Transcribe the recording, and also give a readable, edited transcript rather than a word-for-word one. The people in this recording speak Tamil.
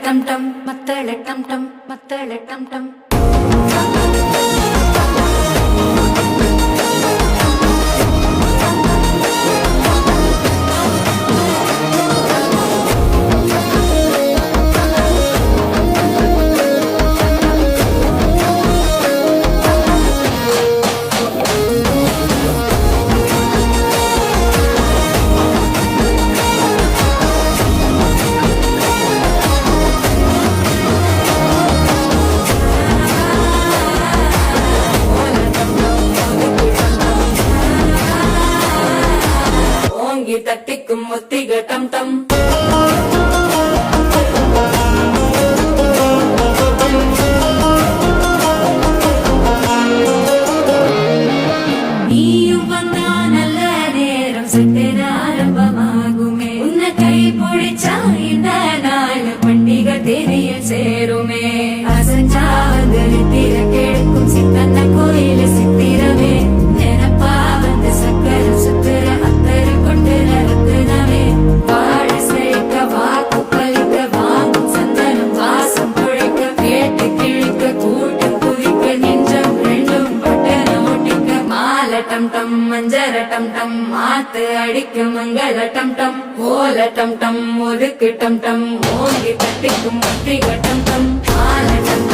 டம் டம் மத்தள டம் டம் மத்தள டம் டம் தட்டிக்கும் ஒத்திக டம் டம் நீயும் வந்தா நல்ல நேரம் சட்டென ஆரம்பமாகுமே உன்னை கை பிடிச்சா இந்த நாள் பண்டிகை தெரிய சேருமே அசஞ்சா வந்து நித்திர கேட்கும் சித்தன்ன கோயில சித்திரமே நினப்பா வந்து சக்கர சுத்துற அத்தரு கொண்டு நடத்துனவே வாழ செழிக்க வாக்கு பலிக்க வாங்கும் சந்தனம் வாசம் பொழிக்க கேட்டு கிழிக்க கூட்டம் குவிக்க நெஞ்சம் ரெண்டும் பட்டன ஒட்டிக்க மால டம் டம் மஞ்சர டம் டம் மாத்து அடிக்க மங்கள டம் டம் ஓல டம் டம் ஒதுக்கு டம் டம் ஓங்கி தட்டிக்கும் ஒத்திக டம் டம் மால டம்